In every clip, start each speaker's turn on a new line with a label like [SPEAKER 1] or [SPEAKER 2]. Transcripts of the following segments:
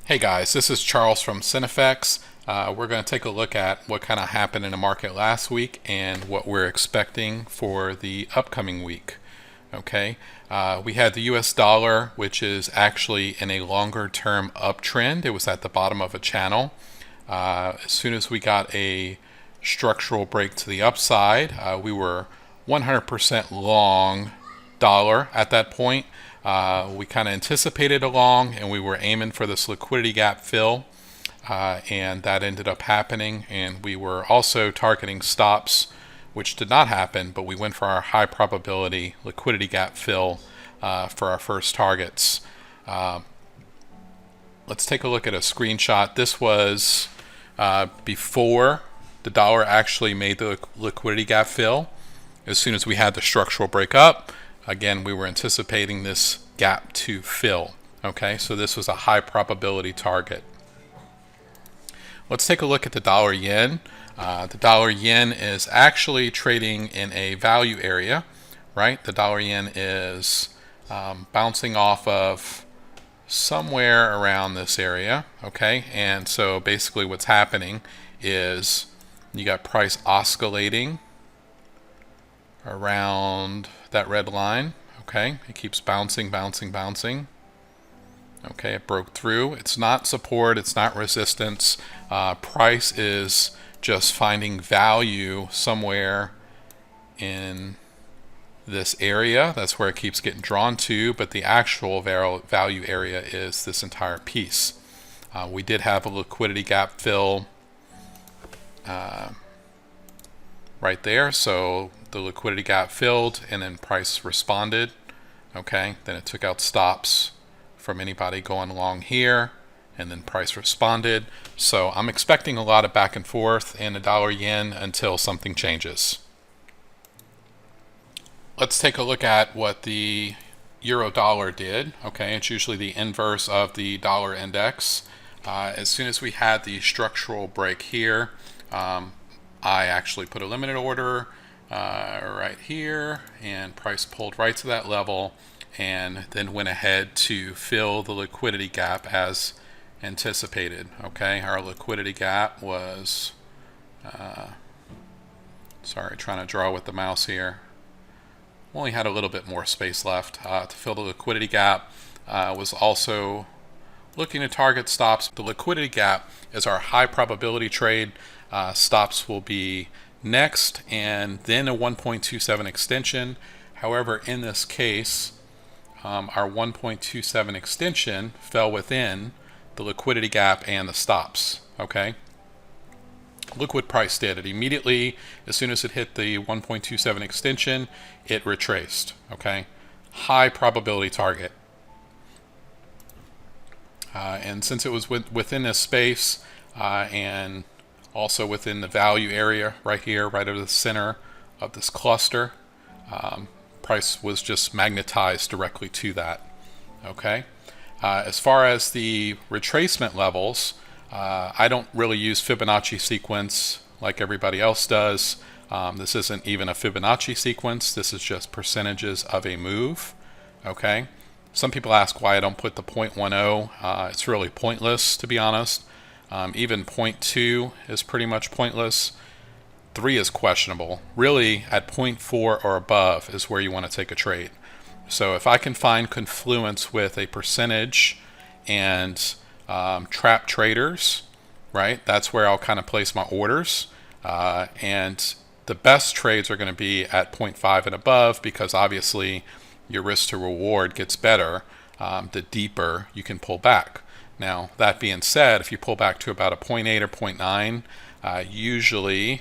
[SPEAKER 1] Hey guys, this is Charles from SentiFX. We're going to take a look at what kind of happened in the market last week and what we're expecting for the upcoming week. Okay, we had the US dollar, which is actually in a longer term uptrend. It was at the bottom of a channel. As soon as we got a structural break to the upside, we were 100% long dollar at that point. We kind of anticipated a long, and we were aiming for this liquidity gap fill, and that ended up happening. And we were also targeting stops, which did not happen, but we went for our high probability liquidity gap fill for our first targets. Let's take a look at a screenshot. This was before the dollar actually made the liquidity gap fill. As soon as we had the structural break up, again, we were anticipating this gap to fill. Okay, so this was a high probability target. Let's take a look at the dollar yen. The dollar yen is actually trading in a value area, right? The dollar yen is bouncing off of somewhere around this area. Okay, and so basically what's happening is you got price oscillating around that red line. Okay, it keeps bouncing. Okay, it broke through. It's not support, it's not resistance. Price is just finding value somewhere in this area. That's where it keeps getting drawn to, but the actual value area is this entire piece. We did have a liquidity gap fill right there, so the liquidity gap filled and then price responded. Okay, then it took out stops from anybody going along here, and then price responded. So I'm expecting a lot of back and forth in the dollar yen until something changes. Let's take a look at what the euro dollar did. Okay, it's usually the inverse of the dollar index. As soon as we had the structural break here, I actually put a limited order right here, and price pulled right to that level and then went ahead to fill the liquidity gap as anticipated. Okay, our liquidity gap was sorry, trying to draw with the mouse here. Only had a little bit more space left to fill the liquidity gap. Was also looking to target stops. The liquidity gap is our high probability trade. Stops will be next, and then a 1.27 extension. However, in this case, our 1.27 extension fell within the liquidity gap and the stops. Okay, look what price did. It immediately, as soon as it hit the 1.27 extension, it retraced. Okay, high probability target. And since it was within this space and also within the value area right here, right over the center of this cluster, price was just magnetized directly to that. Okay. As far as the retracement levels, I don't really use Fibonacci sequence like everybody else does. This isn't even a Fibonacci sequence. This is just percentages of a move. Okay. Some people ask why I don't put the 0.10. It's really pointless, to be honest. Even 0.2 is pretty much pointless. 3 is questionable. Really, at 0.4 or above is where you want to take a trade. So if I can find confluence with a percentage and trap traders, right, that's where I'll kind of place my orders. And the best trades are going to be at 0.5 and above, because obviously your risk to reward gets better the deeper you can pull back. Now, that being said, if you pull back to about a 0.8 or 0.9, usually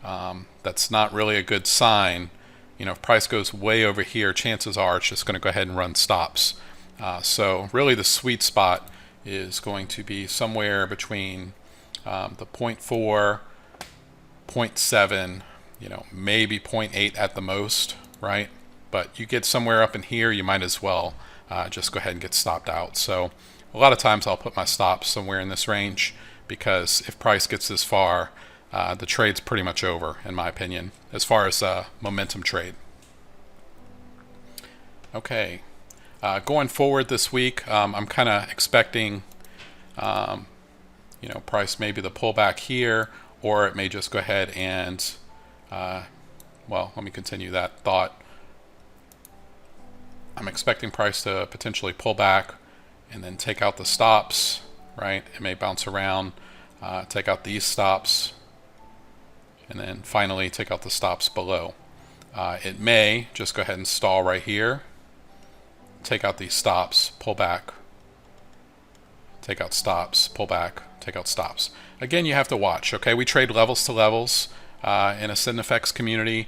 [SPEAKER 1] that's not really a good sign. You know, if price goes way over here, chances are it's just going to go ahead and run stops. So really the sweet spot is going to be somewhere between the 0.4, 0.7, you know, maybe 0.8 at the most, right? But you get somewhere up in here, you might as well just go ahead and get stopped out. So a lot of times I'll put my stops somewhere in this range, because if price gets this far, the trade's pretty much over, in my opinion, as far as momentum trade. Okay, going forward this week, I'm kind of expecting You know, price maybe the pullback here, or it may just go ahead and, well, let me continue that thought. I'm expecting price to potentially pull back and then take out the stops, right? It may bounce around, take out these stops, and then finally take out the stops below. It may just go ahead and stall right here, take out these stops, pull back, take out stops, pull back, take out stops. Again, you have to watch, okay? We trade levels to levels in a SentiFX community.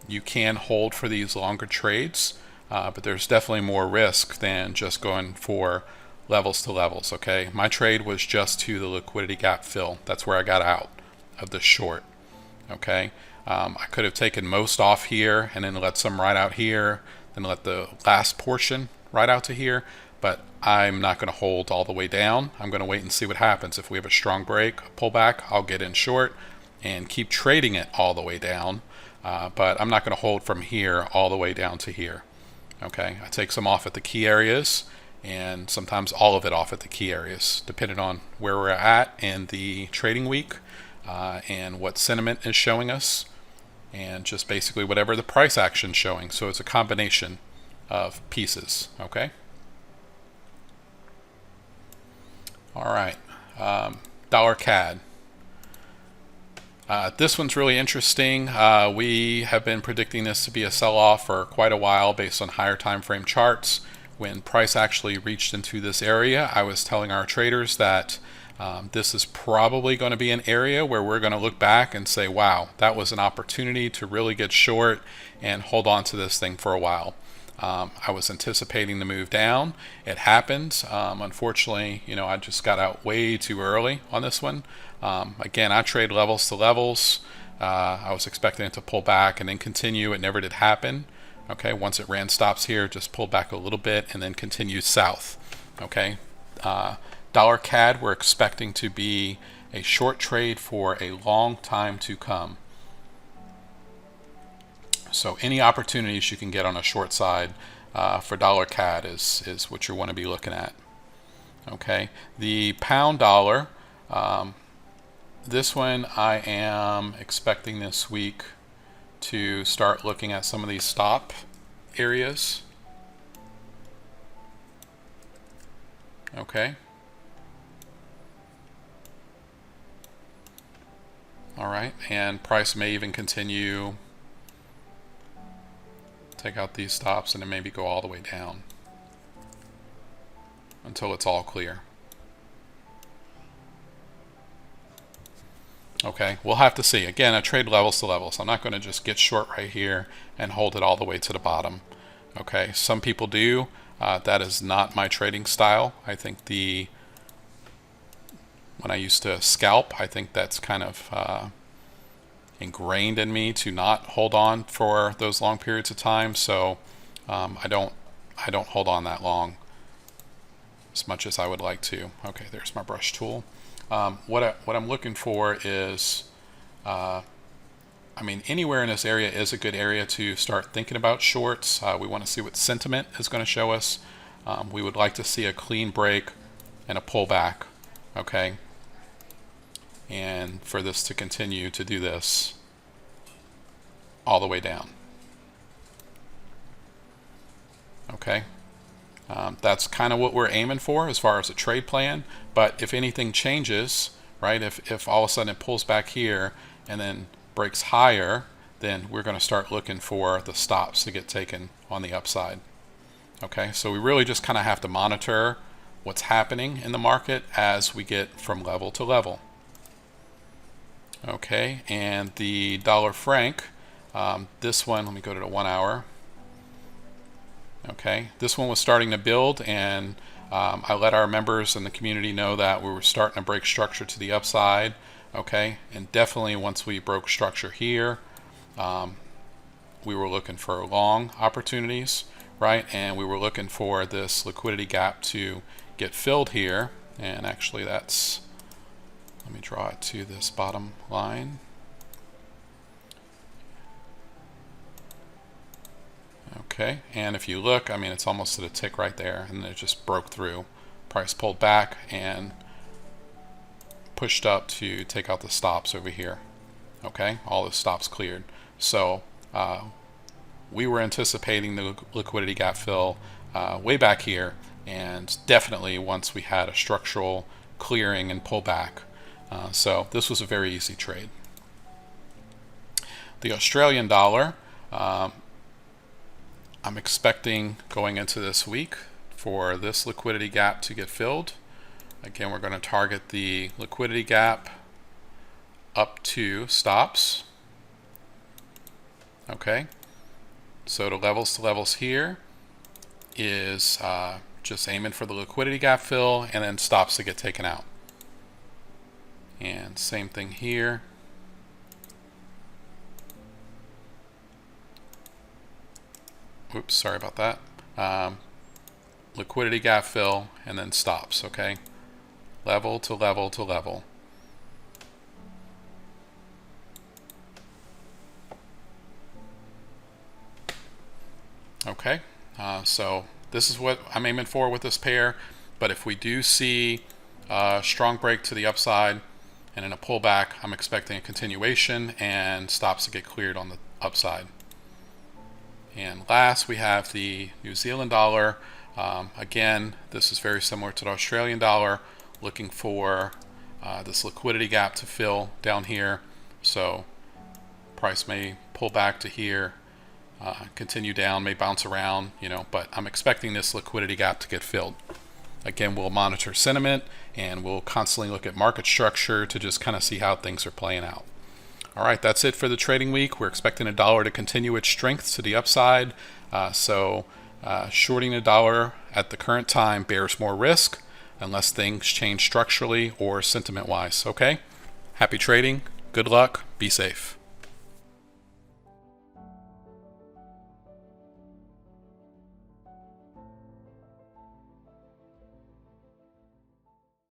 [SPEAKER 1] You can hold for these longer trades, but there's definitely more risk than just going for levels to levels, okay? My trade was just to the liquidity gap fill. That's where I got out of the short, okay? I could have taken most off here and then let some right out here, then let the last portion right out to here, but I'm not going to hold all the way down. I'm going to wait and see what happens. If we have a strong break, a pullback, I'll get in short and keep trading it all the way down, but I'm not going to hold from here all the way down to here. Okay, I take some off at the key areas and sometimes all of it off at the key areas, depending on where we're at in the trading week and what sentiment is showing us, and just basically whatever the price action showing. So it's a combination of pieces, okay? All right, dollar CAD. This one's really interesting. We have been predicting this to be a sell-off for quite a while based on higher time frame charts. When price actually reached into this area, I was telling our traders that this is probably going to be an area where we're going to look back and say, wow, that was an opportunity to really get short and hold on to this thing for a while. I was anticipating the move down. It happened. Unfortunately, you know, I just got out way too early on this one. Again, I trade levels to levels. I was expecting it to pull back and then continue. It never did happen. Okay, once it ran stops here, just pulled back a little bit and then continued south. Okay, dollar CAD, we're expecting to be a short trade for a long time to come. So any opportunities you can get on a short side for dollar CAD is what you want to be looking at. Okay, the pound dollar, this one I am expecting this week to start looking at some of these stop areas. Okay. All right, and price may even continue. Take out these stops and then maybe go all the way down until it's all clear. Okay, we'll have to see. Again, I trade levels to levels. I'm not going to just get short right here and hold it all the way to the bottom. Okay, some people do. That is not my trading style. I think when I used to scalp, I think that's kind of ingrained in me to not hold on for those long periods of time. So I don't hold on that long as much as I would like to. Okay, there's my brush tool. What I'm looking for is, I mean, anywhere in this area is a good area to start thinking about shorts. We want to see what sentiment is going to show us. We would like to see a clean break and a pullback, okay? And for this to continue to do this all the way down, okay? That's kind of what we're aiming for as far as a trade plan. But if anything changes, right, if all of a sudden it pulls back here and then breaks higher, then we're going to start looking for the stops to get taken on the upside. Okay, so we really just kind of have to monitor what's happening in the market as we get from level to level. Okay, and the dollar franc, this one, let me go to the 1 hour. Okay, this one was starting to build, and I let our members in the community know that we were starting to break structure to the upside. Okay, and definitely once we broke structure here, we were looking for long opportunities, right? And we were looking for this liquidity gap to get filled here. And actually that's, let me draw it to this bottom line. Okay, and if you look, I mean, it's almost at a tick right there, and it just broke through Price pulled back and pushed up to take out the stops over here. Okay, all the stops cleared. So we were anticipating the liquidity gap fill way back here, and definitely once we had a structural clearing and pullback. So this was a very easy trade. The Australian dollar, I'm expecting going into this week for this liquidity gap to get filled. Again, we're going to target the liquidity gap up to stops. Okay, so the levels here is just aiming for the liquidity gap fill and then stops to get taken out. And same thing here. Oops, sorry about that. Liquidity gap fill and then stops. Okay, level to level to level. Okay, so this is what I'm aiming for with this pair, but if we do see a strong break to the upside and in a pullback, I'm expecting a continuation and stops to get cleared on the upside. And last, we have the New Zealand dollar. Again, this is very similar to the Australian dollar, looking for this liquidity gap to fill down here. So price may pull back to here, continue down, may bounce around, but I'm expecting this liquidity gap to get filled. Again, we'll monitor sentiment and we'll constantly look at market structure to just kind of see how things are playing out. All right, that's it for the trading week. We're expecting the dollar to continue its strength to the upside. Shorting the dollar at the current time bears more risk unless things change structurally or sentiment-wise. Okay? Happy trading. Good luck. Be safe.